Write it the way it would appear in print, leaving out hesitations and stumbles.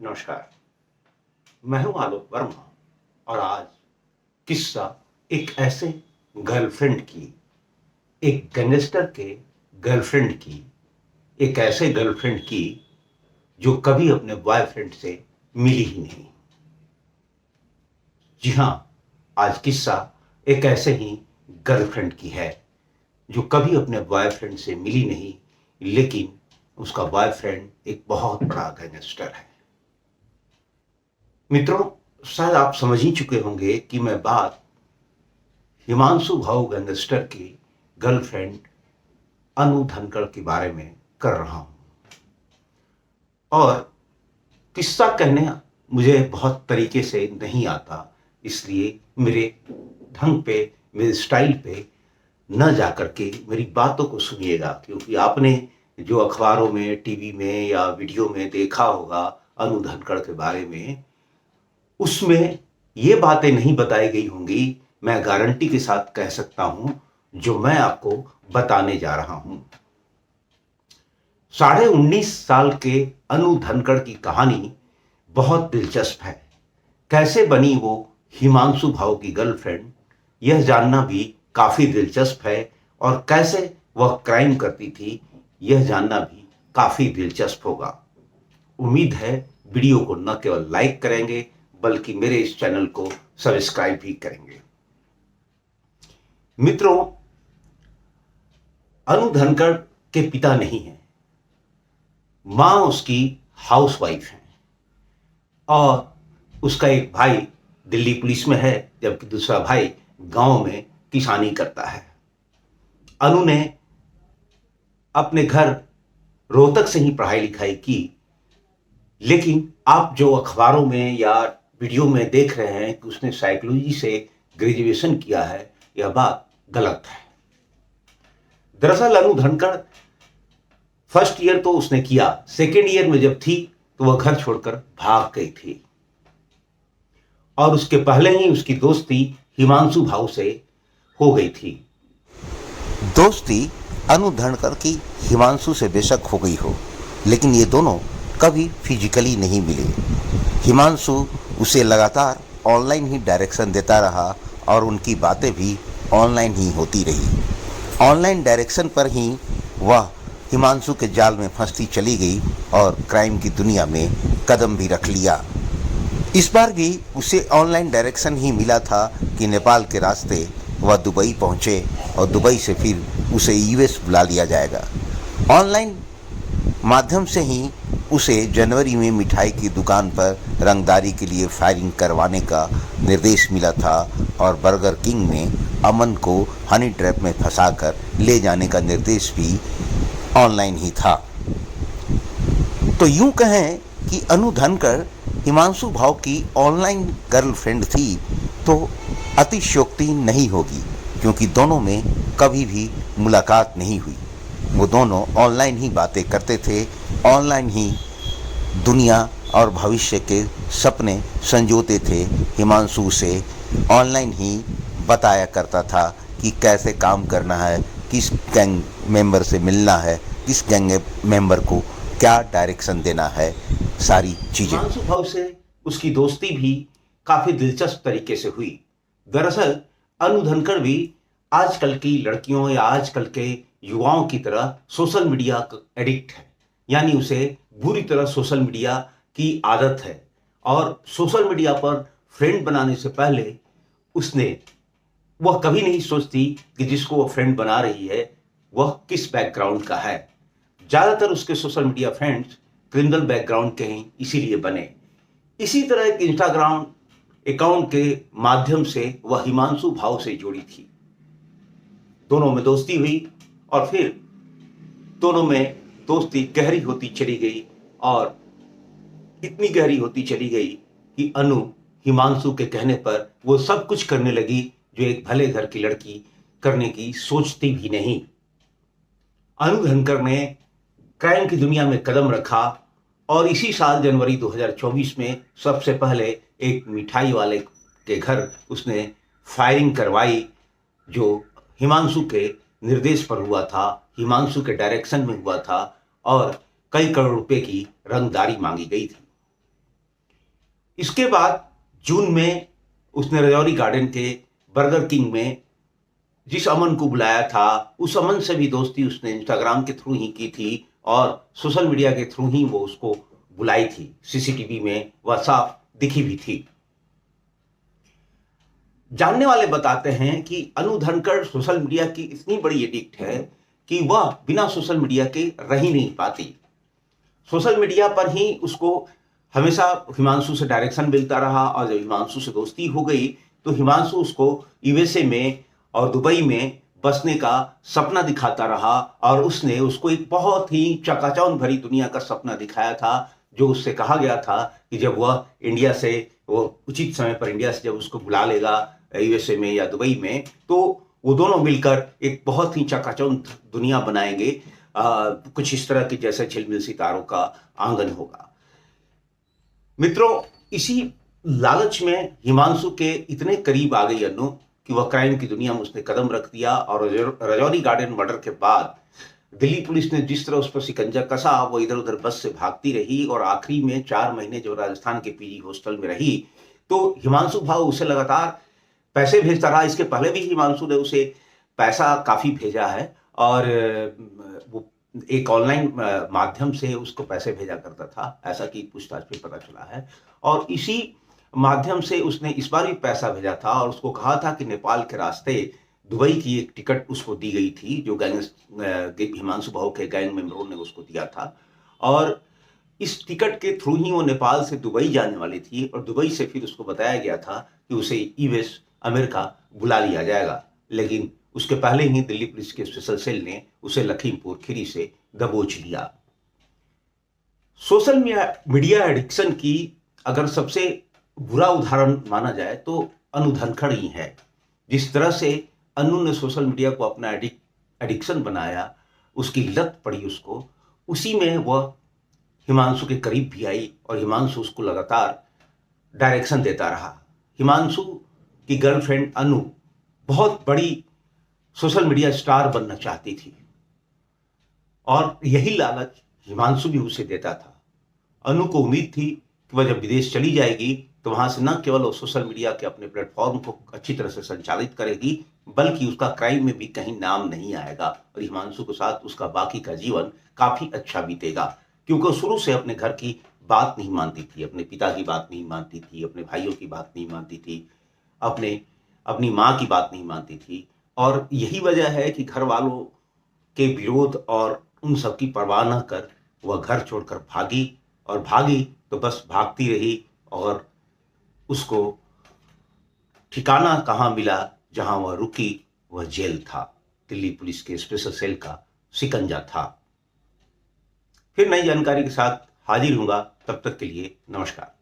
नमस्कार। मैं हूं आलोक वर्मा और आज किस्सा एक ऐसे गर्लफ्रेंड की, एक गैंगस्टर के गर्लफ्रेंड की, एक ऐसे गर्लफ्रेंड की जो कभी अपने बॉयफ्रेंड से मिली ही नहीं। जी हां, आज किस्सा एक ऐसे ही गर्लफ्रेंड की है जो कभी अपने बॉयफ्रेंड से मिली नहीं, लेकिन उसका बॉयफ्रेंड एक बहुत बड़ा गैंगस्टर है। मित्रों, शायद आप समझ ही चुके होंगे कि मैं बात हिमांशु भाऊ गैंगस्टर की गर्लफ्रेंड अनु धनखड़ के बारे में कर रहा हूं। और किस्सा कहने मुझे बहुत तरीके से नहीं आता, इसलिए मेरे ढंग पे, मेरे स्टाइल पे न जाकर के मेरी बातों को सुनिएगा, क्योंकि आपने जो अखबारों में, टीवी में या वीडियो में देखा होगा अनु धनखड़ के बारे में, उसमें ये बातें नहीं बताई गई होंगी। मैं गारंटी के साथ कह सकता हूं जो मैं आपको बताने जा रहा हूं। 19.5 साल के अनु धनखड़ की कहानी बहुत दिलचस्प है। कैसे बनी वो हिमांशु भाऊ की गर्लफ्रेंड, यह जानना भी काफी दिलचस्प है। और कैसे वह क्राइम करती थी, यह जानना भी काफी दिलचस्प होगा। उम्मीद है वीडियो को न केवल लाइक करेंगे बल्कि मेरे इस चैनल को सब्सक्राइब भी करेंगे। मित्रों, अनु धनखड़ के पिता नहीं हैं, मां उसकी हाउसवाइफ है और उसका एक भाई दिल्ली पुलिस में है, जबकि दूसरा भाई गांव में किसानी करता है। अनु ने अपने घर रोहतक से ही पढ़ाई लिखाई की, लेकिन आप जो अखबारों में या वीडियो में देख रहे हैं कि उसने साइकोलॉजी से ग्रेजुएशन किया है, यह बात गलत है। दरअसल अनु धनखड़ फर्स्ट ईयर तो उसने किया, सेकेंड ईयर में जब थी तो वह घर छोड़कर भाग गई थी। और उसके पहले ही उसकी दोस्ती हिमांशु भाऊ से हो गई थी। दोस्ती अनु धनखड़ की हिमांशु से बेशक हो गई हो, लेकिन ये दोनों कभी फिजिकली नहीं मिले। हिमांशु उसे लगातार ऑनलाइन ही डायरेक्शन देता रहा और उनकी बातें भी ऑनलाइन ही होती रही। ऑनलाइन डायरेक्शन पर ही वह हिमांशु के जाल में फंसती चली गई और क्राइम की दुनिया में कदम भी रख लिया। इस बार भी उसे ऑनलाइन डायरेक्शन ही मिला था कि नेपाल के रास्ते वह दुबई पहुंचे और दुबई से फिर उसे यूएस बुला लिया जाएगा। ऑनलाइन माध्यम से ही उसे जनवरी में मिठाई की दुकान पर रंगदारी के लिए फायरिंग करवाने का निर्देश मिला था और बर्गर किंग में अमन को हनी ट्रैप में फंसाकर ले जाने का निर्देश भी ऑनलाइन ही था। तो यूं कहें कि अनु धनखड़ हिमांशु भाऊ की ऑनलाइन गर्लफ्रेंड थी तो अतिशयोक्ति नहीं होगी, क्योंकि दोनों में कभी भी मुलाकात नहीं हुई। वो दोनों ऑनलाइन ही बातें करते थे, ऑनलाइन ही दुनिया और भविष्य के सपने संजोते थे। हिमांशु से ऑनलाइन ही बताया करता था कि कैसे काम करना है, किस गैंग मेंबर से मिलना है, किस गैंग मेंबर को क्या डायरेक्शन देना है, सारी चीज़ें। हिमांशु भाऊ से उसकी दोस्ती भी काफी दिलचस्प तरीके से हुई। दरअसल अनु धनखड़ भी आजकल की लड़कियों या आजकल के युवाओं की तरह सोशल मीडिया का एडिक्ट है, यानी उसे बुरी तरह सोशल मीडिया की आदत है। और सोशल मीडिया पर फ्रेंड बनाने से पहले वह कभी नहीं सोचती कि जिसको वह फ्रेंड बना रही है वह किस बैकग्राउंड का है। ज़्यादातर उसके social media friends criminal background के हैं, इसीलिए बने। इसी तरह एक इंस्टाग्राम अकाउंट के माध्यम से वह हिमांशु भाऊ से जुड़ी थी। दोनों में दोस्ती हुई और फिर दोनों में दोस्ती गहरी होती चली गई और इतनी गहरी होती चली गई कि अनु हिमांशु के कहने पर वो सब कुछ करने लगी जो एक भले घर की लड़की करने की सोचती भी नहीं। अनु धनखड़ ने क्राइम की दुनिया में कदम रखा और इसी साल जनवरी 2024 में सबसे पहले एक मिठाई वाले के घर उसने फायरिंग करवाई, जो हिमांशु के निर्देश पर हुआ था, हिमांशु के डायरेक्शन में हुआ था और कई करोड़ रुपए की रंगदारी मांगी गई थी। इसके बाद जून में उसने रजौरी गार्डन के बर्गर किंग में जिस अमन को बुलाया था, उस अमन से भी दोस्ती उसने इंस्टाग्राम के थ्रू ही की थी और सोशल मीडिया के थ्रू ही वो उसको बुलाई थी। सीसीटीवी में वह साफ दिखी भी थी। जानने वाले बताते हैं कि अनु धनखड़ सोशल मीडिया की इतनी बड़ी एडिक्ट है कि वह बिना सोशल मीडिया के रह ही नहीं पाती। सोशल मीडिया पर ही उसको हमेशा हिमांशु से डायरेक्शन मिलता रहा और जब हिमांशु से दोस्ती हो गई तो हिमांशु उसको यूएसए में और दुबई में बसने का सपना दिखाता रहा और उसने उसको एक बहुत ही चकाचौंध भरी दुनिया का सपना दिखाया था, जो उससे कहा गया था कि जब वह इंडिया से, वो उचित समय पर इंडिया से जब उसको बुला लेगा यूएसए में या दुबई में, तो वो दोनों मिलकर एक बहुत ही चकाचौंध दुनिया बनाएंगे। कुछ इस तरह की जैसे झिलमिल सितारों का आंगन होगा। मित्रों, इसी लालच में हिमांशु के इतने करीब आ गई अनु कि वह क्राइम की दुनिया में उसने कदम रख दिया और रजौरी गार्डन मर्डर के बाद दिल्ली पुलिस ने जिस तरह उस पर शिकंजा कसा, वो इधर उधर बस से भागती रही और आखिरी में 4 महीने जो राजस्थान के पीजी हॉस्टल में रही, तो हिमांशु भाव उसे लगातार पैसे भेजता रहा। इसके पहले भी हिमांशु ने उसे पैसा काफी भेजा है और वो एक ऑनलाइन माध्यम से उसको पैसे भेजा करता था, ऐसा कि पूछताछ में पता चला है। और इसी माध्यम से उसने इस बार भी पैसा भेजा था और उसको कहा था कि नेपाल के रास्ते दुबई की एक टिकट उसको दी गई थी, जो हिमांशु भाव के गैंग मेंबरों ने उसको दिया था और इस टिकट के थ्रू ही वो नेपाल से दुबई जाने वाली थी और दुबई से फिर उसको बताया गया था कि उसे यूएस अमेरिका बुला लिया जाएगा। लेकिन उसके पहले ही दिल्ली पुलिस के स्पेशल सेल ने उसे लखीमपुर खीरी से दबोच लिया। सोशल मीडिया एडिक्शन की अगर सबसे बुरा उदाहरण माना जाए तो अनु धनखड़ ही है। जिस तरह से अनु ने सोशल मीडिया को अपना एडिक्शन बनाया, उसकी लत पड़ी उसको, उसी में वह हिमांशु के करीब भी आई और हिमांशु उसको लगातार डायरेक्शन देता रहा। हिमांशु की गर्लफ्रेंड अनु बहुत बड़ी सोशल मीडिया स्टार बनना चाहती थी और यही लालच हिमांशु भी उसे देता था। अनु को उम्मीद थी कि वह जब विदेश चली जाएगी तो वहां से न केवल वो सोशल मीडिया के अपने प्लेटफॉर्म को अच्छी तरह से संचालित करेगी, बल्कि उसका क्राइम में भी कहीं नाम नहीं आएगा और हिमांशु के साथ उसका बाकी का जीवन काफी अच्छा बीतेगा। क्योंकि वो शुरू से अपने घर की बात नहीं मानती थी, अपने पिता की बात नहीं मानती थी, अपने भाइयों की बात नहीं मानती थी, अपनी माँ की बात नहीं मानती थी। और यही वजह है कि घर वालों के विरोध और उन सब की परवाह न कर वह घर छोड़कर भागी और भागी तो बस भागती रही और उसको ठिकाना कहाँ मिला जहां वह रुकी, वह जेल था, दिल्ली पुलिस के स्पेशल सेल का शिकंजा था। फिर नई जानकारी के साथ हाजिर होऊंगा, तब तक के लिए नमस्कार।